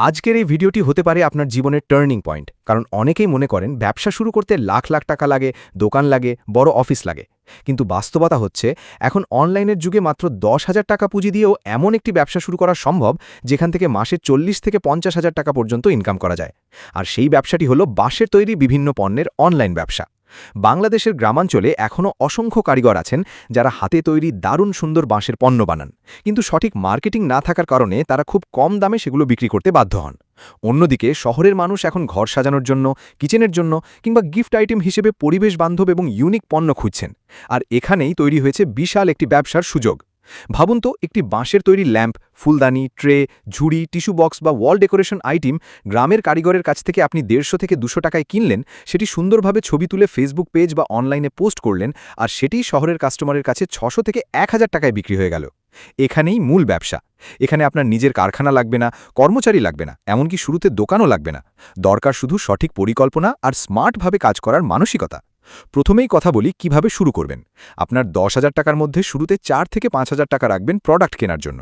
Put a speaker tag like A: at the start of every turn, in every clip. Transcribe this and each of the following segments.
A: আজকের এই ভিডিওটি হতে পারে আপনার জীবনের টার্নিং পয়েন্ট, কারণ অনেকেই মনে করেন ব্যবসা শুরু করতে লাখ লাখ টাকা লাগে, দোকান লাগে, বড় অফিস লাগে। কিন্তু বাস্তবতা হচ্ছে এখন অনলাইনের যুগে মাত্র 10,000 টাকা পুঁজি দিয়েও এমন একটি ব্যবসা শুরু করা সম্ভব যেখান থেকে মাসে 40 থেকে 50,000 টাকা পর্যন্ত ইনকাম করা যায়। আর সেই ব্যবসাটি হলো বাঁশের তৈরি বিভিন্ন পণ্যের অনলাইন ব্যবসা। বাংলাদেশের গ্রামাঞ্চলে এখনও অসংখ্য কারিগর আছেন যারা হাতে তৈরি দারুণ সুন্দর বাঁশের পণ্য বানান, কিন্তু সঠিক মার্কেটিং না থাকার কারণে তারা খুব কম দামে সেগুলো বিক্রি করতে বাধ্য হন। অন্যদিকে শহরের মানুষ এখন ঘর সাজানোর জন্য, কিচেনের জন্য কিংবা গিফট আইটেম হিসেবে পরিবেশ বান্ধব এবং ইউনিক পণ্য খুঁজছেন। আর এখানেই তৈরি হয়েছে বিশাল একটি ব্যবসার সুযোগ। ভাবুন তো, একটি বাঁশের তৈরি ল্যাম্প, ফুলদানি, ট্রে, ঝুড়ি, টিস্যু বক্স বা ওয়াল ডেকোরেশন আইটেম গ্রামের কারিগরের কাছ থেকে আপনি 150 থেকে 200 টাকায় কিনলেন, সেটি সুন্দরভাবে ছবি তুলে ফেসবুক পেজ বা অনলাইনে পোস্ট করলেন, আর সেটি শহরের কাস্টমারের কাছে 600 থেকে 1000 টাকায় বিক্রি হয়ে গেল। এখানেই মূল ব্যবসা। এখানে আপনার নিজের কারখানা লাগবে না, কর্মচারী লাগবে না, এমনকি শুরুতে দোকানও লাগবে না। দরকার শুধু সঠিক পরিকল্পনা আর স্মার্টভাবে কাজ করার মানসিকতা। প্রথমেই কথা বলি কিভাবে শুরু করবেন। আপনার 10,000 টাকার মধ্যে শুরুতে 4 থেকে 5,000 টাকা রাখবেন প্রোডাক্ট কেনার জন্য।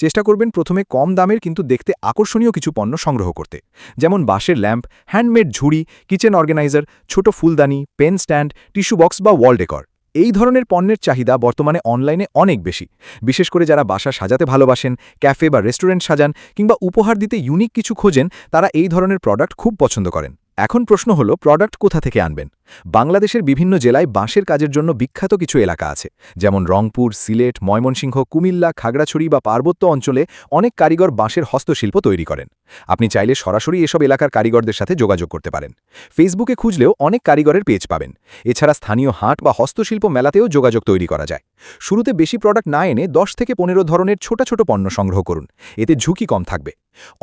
A: চেষ্টা করবেন প্রথমে কম দামের কিন্তু দেখতে আকর্ষণীয় কিছু পণ্য সংগ্রহ করতে, যেমন বাঁশের ল্যাম্প, হ্যান্ডমেড ঝুড়ি, কিচেন অর্গানাইজার, ছোট ফুলদানি, পেন স্ট্যান্ড, টিস্যু বক্স বা ওয়াল ডেকর। এই ধরনের পণ্যের চাহিদা বর্তমানে অনলাইনে অনেক বেশি, বিশেষ করে যারা বাসা সাজাতে ভালোবাসেন, ক্যাফে বা রেস্টুরেন্ট সাজান কিংবা উপহার দিতে ইউনিক কিছু খোঁজেন, তারা এই ধরনের প্রোডাক্ট খুব পছন্দ করেন। এখন প্রশ্ন হলো, প্রোডাক্ট কোথা থেকে আনবেন? বাংলাদেশের বিভিন্ন জেলায় বাঁশের কাজের জন্য বিখ্যাত কিছু এলাকা আছে, যেমন রংপুর, সিলেট, ময়মনসিংহ, কুমিল্লা, খাগড়াছড়ি বা পার্বত্য অঞ্চলে অনেক কারিগর বাঁশের হস্তশিল্প তৈরি করেন। আপনি চাইলে সরাসরি এসব এলাকার কারিগরদের সাথে যোগাযোগ করতে পারেন। ফেসবুকে খুঁজলেও অনেক কারিগরের পেজ পাবেন। এছাড়া স্থানীয় হাট বা হস্তশিল্প মেলাতেও যোগাযোগ তৈরি করা যায়। শুরুতে বেশি প্রোডাক্ট না এনে 10 থেকে 15 ধরনের ছোট ছোট পণ্য সংগ্রহ করুন, এতে ঝুঁকি কম থাকবে।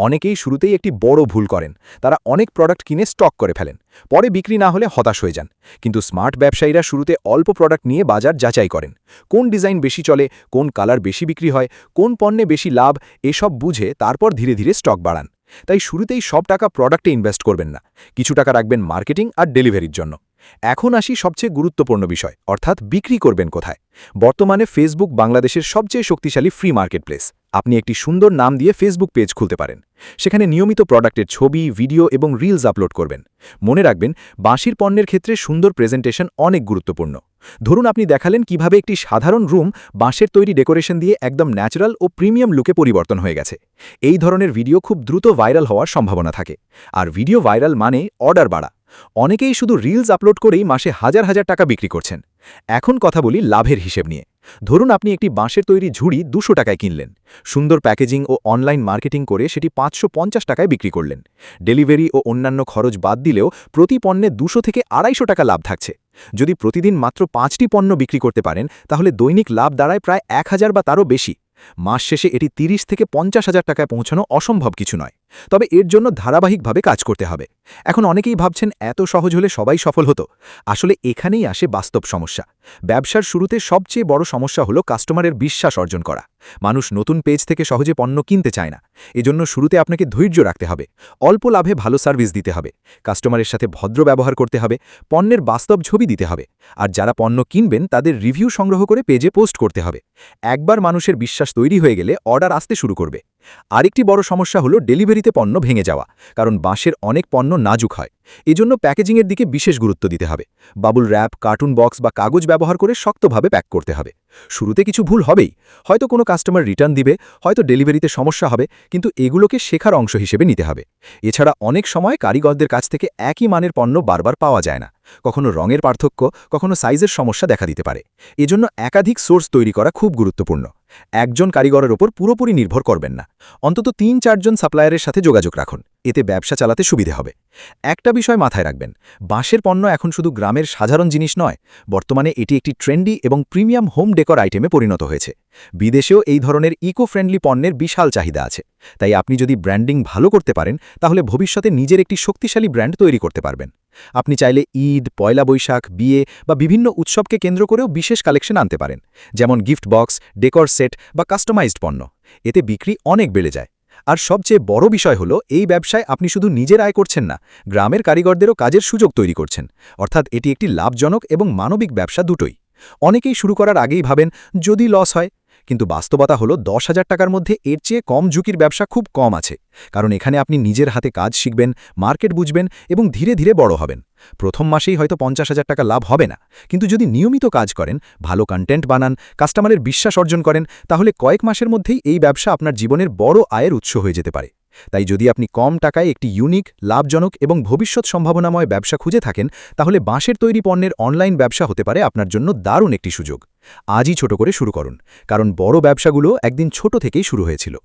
A: অনেকেই শুরুতেই একটি বড় ভুল করেন, তারা অনেক প্রোডাক্ট কিনে স্টক করে ফেলেন, পরে বিক্রি না হলে হতাশ হয়ে যান। কিন্তু স্মার্ট ব্যবসায়ীরা শুরুতে অল্প প্রোডাক্ট নিয়ে বাজার যাচাই করেন, কোন ডিজাইন বেশি চলে, কোন কালার বেশি বিক্রি হয়, কোন পণ্যে বেশি লাভ, এসব বুঝে তারপর ধীরে ধীরে স্টক বাড়ান। তাই শুরুতেই সব টাকা প্রোডাক্টে ইনভেস্ট করবেন না, কিছু টাকা রাখবেন মার্কেটিং আর ডেলিভারির জন্য। এখন আসি সবচেয়ে গুরুত্বপূর্ণ বিষয়, অর্থাৎ বিক্রি করবেন কোথায়। বর্তমানে ফেসবুক বাংলাদেশের সবচেয়ে শক্তিশালী ফ্রি মার্কেটপ্লেস। আপনি একটি সুন্দর নাম দিয়ে ফেসবুক পেজ খুলতে পারেন। সেখানে নিয়মিত প্রোডাক্টের ছবি, ভিডিও এবং রিলস আপলোড করবেন। মনে রাখবেন, বাঁশির পণ্যের ক্ষেত্রে সুন্দর প্রেজেন্টেশন অনেক গুরুত্বপূর্ণ। ধরুন আপনি দেখালেন কিভাবে একটি সাধারণ রুম বাঁশের তৈরি ডেকোরেশন দিয়ে একদম ন্যাচারাল ও প্রিমিয়াম লুকে পরিবর্তন হয়ে গেছে। এই ধরনের ভিডিও খুব দ্রুত ভাইরাল হওয়ার সম্ভাবনা থাকে। আর ভিডিও ভাইরাল মানে অর্ডার বাড়া। অনেকেই শুধু রিলস আপলোড করেই মাসে হাজার হাজার টাকা বিক্রি করছেন। এখন কথা বলি লাভের হিসেব নিয়ে। ধরুন আপনি একটি বাঁশের তৈরি ঝুড়ি 200 টাকায় কিনলেন, সুন্দর প্যাকেজিং ও অনলাইন মার্কেটিং করে সেটি 550 টাকায় বিক্রি করলেন। ডেলিভারি ও অন্যান্য খরচ বাদ দিলেও প্রতি পণ্যে 200 থেকে 250 টাকা লাভ থাকছে। যদি প্রতিদিন মাত্র 5টি পণ্য বিক্রি করতে পারেন, তাহলে দৈনিক লাভ দাঁড়ায় প্রায় 1000 বা তারও বেশি। মাস শেষে এটি 30 থেকে 50,000 টাকায় পৌঁছানো অসম্ভব কিছু নয়, তবে এর জন্য ধারাবাহিকভাবে কাজ করতে হবে। এখন অনেকেই ভাবছেন এত সহজ হলে সবাই সফল হতো। আসলে এখানেই আসে বাস্তব সমস্যা। ব্যবসার শুরুতে সবচেয়ে বড় সমস্যা হলো কাস্টমারের বিশ্বাস অর্জন করা। মানুষ নতুন পেজ থেকে সহজে পণ্য কিনতে চায় না। এজন্য শুরুতে আপনাকে ধৈর্য রাখতে হবে, অল্প লাভে ভালো সার্ভিস দিতে হবে, কাস্টমারের সাথে ভদ্র ব্যবহার করতে হবে, পণ্যের বাস্তব ছবি দিতে হবে। আর যারা পণ্য কিনবেন তাদের রিভিউ সংগ্রহ করে পেজে পোস্ট করতে হবে। একবার মানুষের বিশ্বাস তৈরি হয়ে গেলে অর্ডার আসতে শুরু করবে। আরেকটি বড় সমস্যা হলো ডেলিভারিতে পণ্য ভেঙে যাওয়া, কারণ বাঁশের অনেক পণ্য নাজুক হয়। এজন্য প্যাকেজিংয়ের দিকে বিশেষ গুরুত্ব দিতে হবে। বাবুল র্যাপ, কার্টুন বক্স বা কাগজ ব্যবহার করে শক্তভাবে প্যাক করতে হবে। শুরুতে কিছু ভুল হবেই, হয়তো কোনো কাস্টমার রিটার্ন দিবে, হয়তো ডেলিভারিতে সমস্যা হবে, কিন্তু এগুলোকে শেখার অংশ হিসেবে নিতে হবে। এছাড়া অনেক সময় কারিগরদের কাছ থেকে একই মানের পণ্য বারবার পাওয়া যায় না। কখনো রঙের পার্থক্য, কখনো সাইজের সমস্যা দেখা দিতে পারে। এজন্য একাধিক সোর্স তৈরি করা খুব গুরুত্বপূর্ণ। একজন কারিগরের ওপর পুরোপুরি নির্ভর করবেন না, অন্তত 3-4 জন সাপ্লায়ারের সাথে যোগাযোগ রাখুন, এতে ব্যবসা চালাতে সুবিধে হবে। একটা বিষয় মাথায় রাখবেন, বাঁশের পণ্য এখন শুধু গ্রামের সাধারণ জিনিস নয়, বর্তমানে এটি একটি ট্রেন্ডি এবং প্রিমিয়াম হোম ডেকর আইটেমে পরিণত হয়েছে। বিদেশেও এই ধরনের ইকো ফ্রেন্ডলি পণ্যের বিশাল চাহিদা আছে। তাই আপনি যদি ব্র্যান্ডিং ভালো করতে পারেন, তাহলে ভবিষ্যতে নিজের একটি শক্তিশালী ব্র্যান্ড তৈরি করতে পারবেন। আপনি চাইলে ঈদ, পয়লা বৈশাখ, বিয়ে বা বিভিন্ন উৎসবকে কেন্দ্র করেও বিশেষ কালেকশন আনতে পারেন, যেমন গিফট বক্স, ডেকর সেট বা কাস্টমাইজড পণ্য। এতে বিক্রি অনেক বেড়ে যায়। আর সবচেয়ে বড় বিষয় হলো, এই ব্যবসায় আপনি শুধু নিজের আয় করছেন না, গ্রামের কারিগরদেরও কাজের সুযোগ তৈরি করছেন। অর্থাৎ এটি একটি লাভজনক এবং মানবিক ব্যবসা দুটোই। অনেকেই শুরু করার আগেই ভাবেন যদি লস হয়, কিন্তু বাস্তবতা হলো 10,000 টাকার মধ্যে এর চেয়ে কম ঝুঁকির ব্যবসা খুব কম আছে, কারণ এখানে আপনি নিজের হাতে কাজ শিখবেন, মার্কেট বুঝবেন এবং ধীরে ধীরে বড় হবেন। প্রথম মাসেই হয়তো 50,000 টাকা লাভ হবে না, কিন্তু যদি নিয়মিত কাজ করেন, ভালো কন্টেন্ট বানান, কাস্টমারের বিশ্বাস অর্জন করেন, তাহলে কয়েক মাসের মধ্যেই এই ব্যবসা আপনার জীবনের বড় আয়ের উৎস হয়ে যেতে পারে। তাই যদি আপনি কম টাকায় একটি ইউনিক, লাভজনক এবং ভবিষ্যৎ সম্ভাবনাময় ব্যবসা খুঁজে থাকেন, তাহলে বাঁশের তৈরি পণ্যের অনলাইন ব্যবসা হতে পারে আপনার জন্য দারুণ একটি সুযোগ। আজই ছোট করে শুরু করুন, কারণ বড় ব্যবসাগুলো একদিন ছোট থেকেই শুরু হয়েছিল।